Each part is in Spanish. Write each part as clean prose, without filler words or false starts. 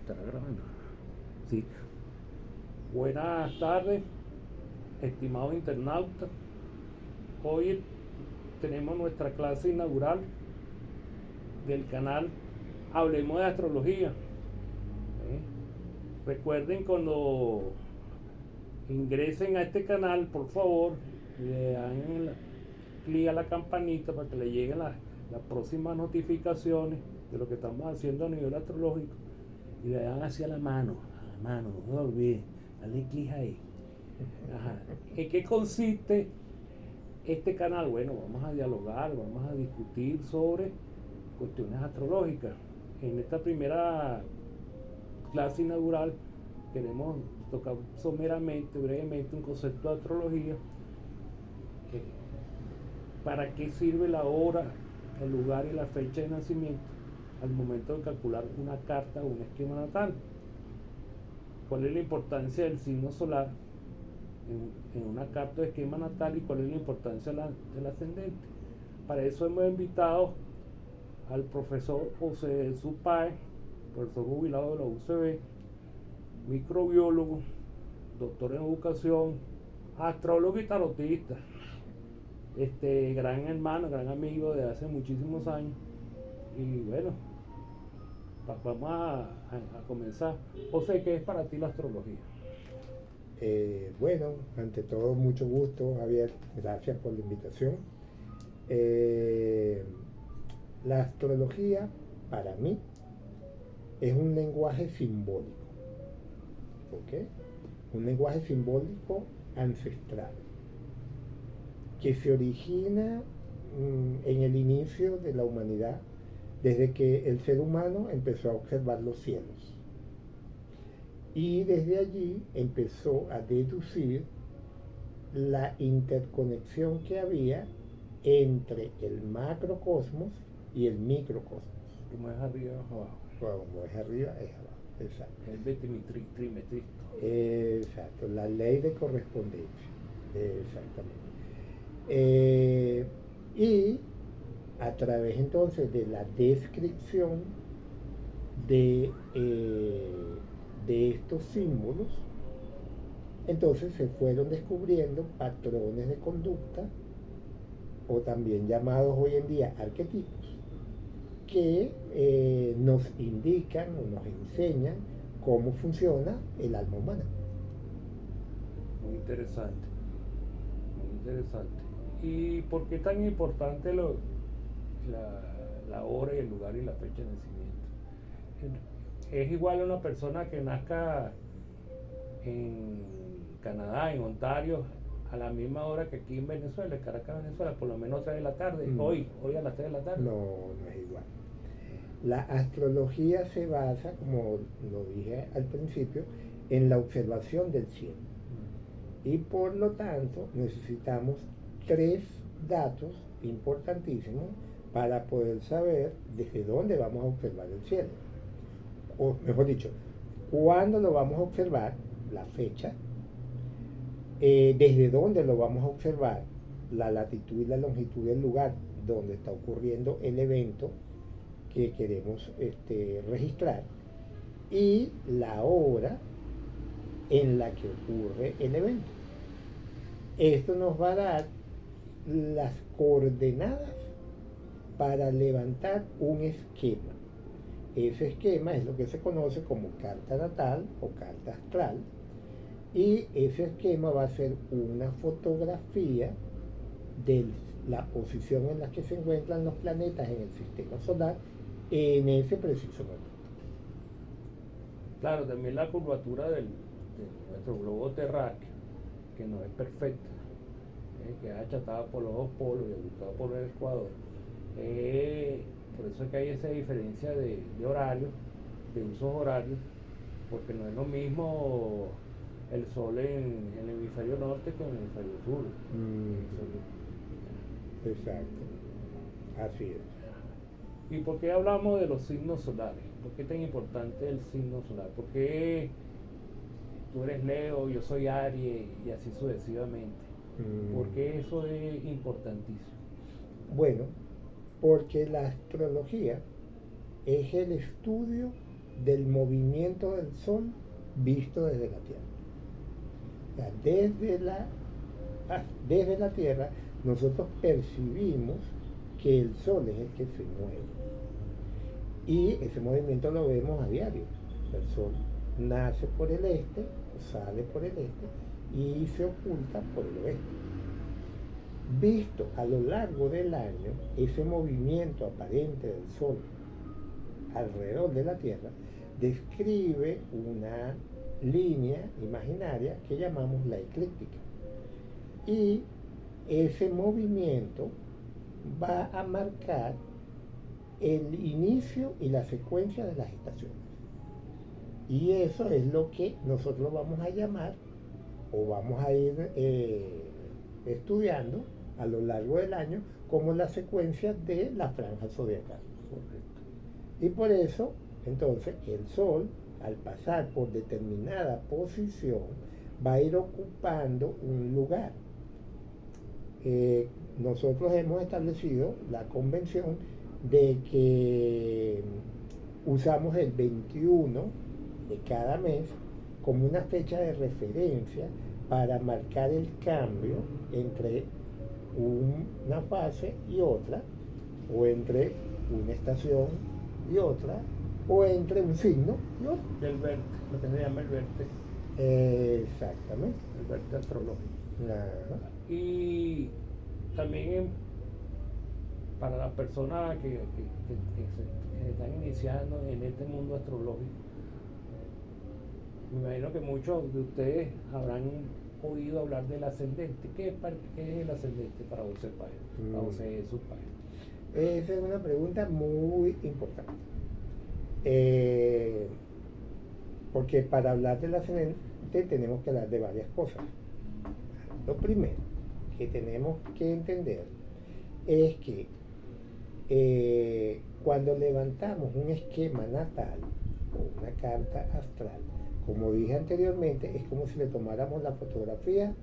¿Estará grabando? Sí. Buenas tardes, estimados internautas. Hoy tenemos nuestra clase inaugural del canal Hablemos de Astrología. Recuerden, cuando ingresen a este canal, por favor, le dan clic a la campanita para que le lleguen las próximas notificaciones de lo que estamos haciendo a nivel astrológico, y le dan hacia la mano, no se olviden, dale clic ahí. Ajá. ¿En qué consiste este canal? Bueno, vamos a dialogar, vamos a discutir sobre cuestiones astrológicas. En esta primera clase inaugural queremos tocar someramente, brevemente, un concepto de astrología. ¿Para qué sirve la hora, el lugar y la fecha de nacimiento al momento de calcular una carta o un esquema natal? ¿Cuál es la importancia del signo solar en una carta de esquema natal y cuál es la importancia del ascendente? Para eso hemos invitado al profesor José Supay, profesor jubilado de la UCB, microbiólogo, doctor en educación, astrólogo y tarotista, gran hermano, gran amigo de hace muchísimos años. Y bueno, vamos a comenzar. José, ¿qué es para ti la astrología? Bueno, ante todo, mucho gusto, Javier. Gracias por la invitación. La astrología, para mí, es un lenguaje simbólico. ¿Ok? Un lenguaje simbólico ancestral que se origina en el inicio de la humanidad, desde que el ser humano empezó a observar los cielos. Y desde allí empezó a deducir la interconexión que había entre el macrocosmos y el microcosmos. Como es arriba, es abajo. Como es arriba, es abajo. Exacto. El trimetristo. Exacto, la ley de correspondencia. Exactamente. Y a través entonces de la descripción de estos símbolos, entonces se fueron descubriendo patrones de conducta, o también llamados hoy en día arquetipos, que nos indican o nos enseñan cómo funciona el alma humana. Muy interesante, muy interesante. ¿Y por qué tan importante la hora y el lugar y la fecha de nacimiento? Es igual a una persona que nazca en Canadá, en Ontario, a la misma hora que aquí en Venezuela, Caracas, Venezuela, por lo menos 3 de la tarde, hoy a las 3 de la tarde. No es igual. La astrología se basa, como lo dije al principio, en la observación del cielo. Y por lo tanto necesitamos 3 datos importantísimos para poder saber desde dónde vamos a observar el cielo. O mejor dicho, cuándo lo vamos a observar, la fecha, desde dónde lo vamos a observar, la latitud y la longitud del lugar donde está ocurriendo el evento que queremos registrar, y la hora en la que ocurre el evento. Esto nos va a dar las coordenadas para levantar un esquema. Ese esquema es lo que se conoce como carta natal o carta astral, y ese esquema va a ser una fotografía de la posición en la que se encuentran los planetas en el sistema solar en ese preciso momento. Claro, también la curvatura de nuestro globo terráqueo, que no es perfecta, que es achatada por los 2 polos y ajustada por el ecuador. Por eso es que hay esa diferencia de horarios, de usos horarios, porque no es lo mismo el sol en el hemisferio norte que en el hemisferio sur. Exacto, así es. ¿Y por qué hablamos de los signos solares? ¿Por qué es tan importante el signo solar? ¿Por qué tú eres Leo, yo soy Aries y así sucesivamente? ¿Por qué eso es importantísimo? Bueno, porque la astrología es el estudio del movimiento del Sol visto desde la Tierra. O sea, desde la Tierra nosotros percibimos que el Sol es el que se mueve. Y ese movimiento lo vemos a diario. El Sol nace por el este, sale por el este y se oculta por el oeste. Visto a lo largo del año, ese movimiento aparente del Sol alrededor de la Tierra describe una línea imaginaria que llamamos la eclíptica. Y ese movimiento va a marcar el inicio y la secuencia de las estaciones. Y eso es lo que nosotros vamos a llamar o vamos a ir estudiando a lo largo del año como la secuencia de la franja zodiacal. Correcto. Y por eso, entonces, el Sol, al pasar por determinada posición, va a ir ocupando un lugar. Nosotros hemos establecido la convención de que usamos el 21 de cada mes como una fecha de referencia para marcar el cambio entre una fase y otra, o entre una estación y otra, o entre un signo y otro. El verte, lo que se llama el verte. Exactamente. El verte astrológico. Claro. Y también para las personas que se están iniciando en este mundo astrológico, me imagino que muchos de ustedes habrán oído hablar del ascendente. ¿Qué es el ascendente para usted, padre? Para usted, su padre. Esa es una pregunta muy importante. Porque para hablar del ascendente tenemos que hablar de varias cosas. Lo primero que tenemos que entender es que cuando levantamos un esquema natal o una carta astral, como dije anteriormente, es como si le tomáramos la fotografía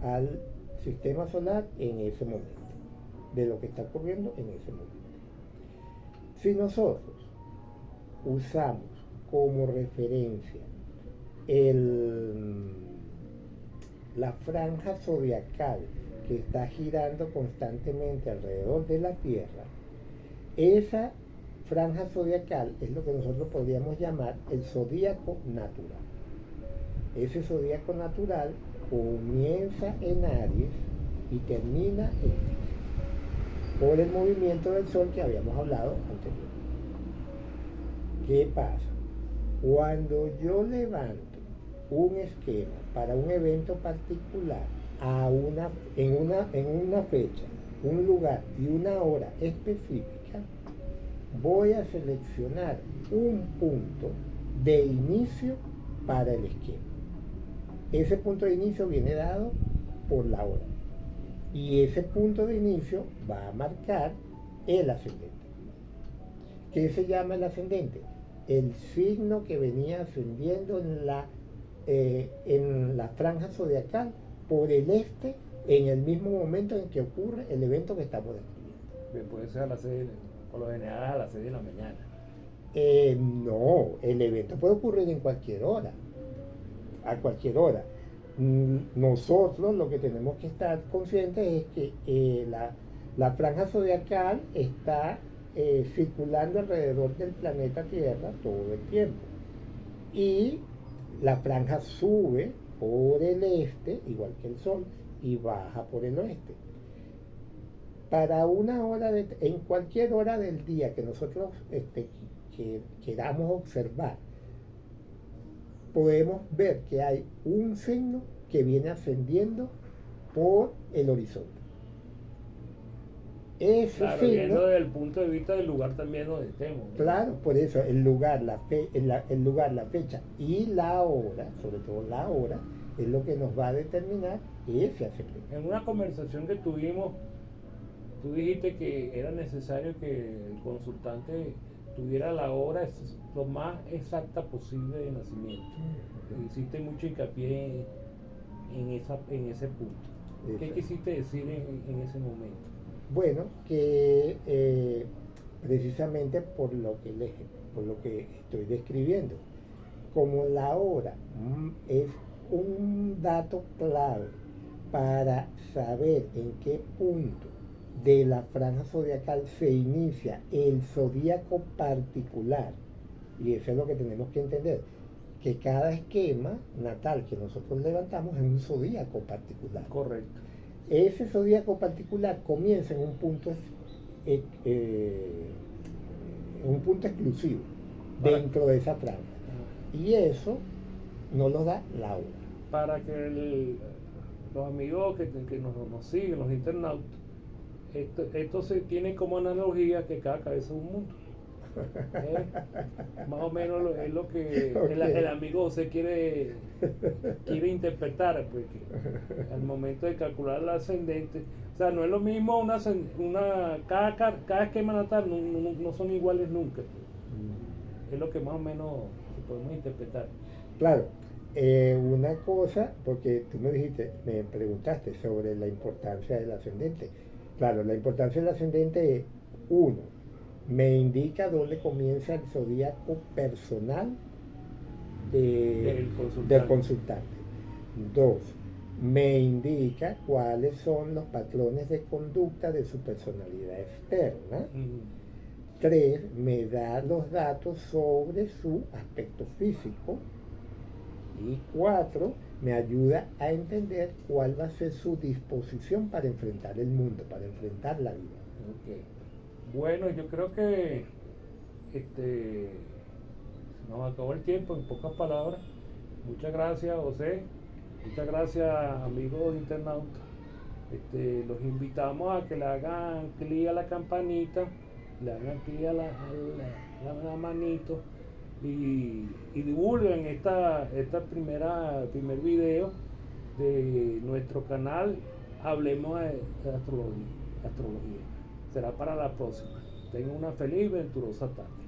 al sistema solar en ese momento, de lo que está ocurriendo en ese momento. Si nosotros usamos como referencia la franja zodiacal que está girando constantemente alrededor de la Tierra, esa franja zodiacal es lo que nosotros podríamos llamar el zodíaco natural. Ese zodíaco natural comienza en Aries y termina en Piscis, por el movimiento del Sol que habíamos hablado anteriormente. ¿Qué pasa? Cuando yo levanto un esquema para un evento particular en una fecha, un lugar y una hora específica, voy a seleccionar un punto de inicio para el esquema. Ese punto de inicio viene dado por la hora. Y ese punto de inicio va a marcar el ascendente. ¿Qué se llama el ascendente? El signo que venía ascendiendo en la franja zodiacal por el este en el mismo momento en que ocurre el evento que estamos describiendo. Puede ser a las 6, por lo general a las 6 de la mañana. No, el evento puede ocurrir en cualquier hora, a cualquier hora. Nosotros lo que tenemos que estar conscientes es que la franja zodiacal está circulando alrededor del planeta Tierra todo el tiempo. Y la franja sube por el este, igual que el Sol, y baja por el oeste. Para una hora, en cualquier hora del día que nosotros que queramos observar, podemos ver que hay un signo que viene ascendiendo por el horizonte. Ese claro, signo, viendo desde el punto de vista del lugar también donde estemos, ¿no? Claro, por eso el lugar, la fecha y la hora, sobre todo la hora, es lo que nos va a determinar ese ascendente. En una conversación que tuvimos, tú dijiste que era necesario que el consultante tuviera la hora lo más exacta posible de nacimiento. Hiciste mucho hincapié en ese punto. ¿Qué quisiste decir en ese momento? Bueno, que precisamente por lo que les por lo que estoy describiendo. Como la hora es un dato clave para saber en qué punto de la franja zodiacal se inicia el zodíaco particular, y eso es lo que tenemos que entender, que cada esquema natal que nosotros levantamos es un zodíaco particular. Correcto. Ese zodíaco particular comienza en un punto exclusivo dentro de esa franja. Y eso nos lo da la hora. Para que los amigos que nos siguen, los internautas, esto se tiene como analogía que cada cabeza es un mundo. Más o menos es lo que Okay. el amigo se quiere interpretar, porque al momento de calcular el ascendente, o sea, no es lo mismo cada esquema natal no son iguales nunca. Es lo que más o menos podemos interpretar. Claro, una cosa, porque tú me preguntaste sobre la importancia del ascendente. Claro, la importancia del ascendente es, uno, me indica dónde comienza el zodíaco personal del consultante. Dos, me indica cuáles son los patrones de conducta de su personalidad externa. Tres, me da los datos sobre su aspecto físico. Y cuatro, me ayuda a entender cuál va a ser su disposición para enfrentar el mundo, para enfrentar la vida. Okay. Bueno, yo creo que nos acabó el tiempo, en pocas palabras. Muchas gracias, José. Muchas gracias, amigos internautas. Los invitamos a que le hagan clic a la campanita, le hagan clic a la manito y divulguen esta primer video de nuestro canal. Hablemos de astrología. Será para la próxima. Tengan una feliz y venturosa tarde.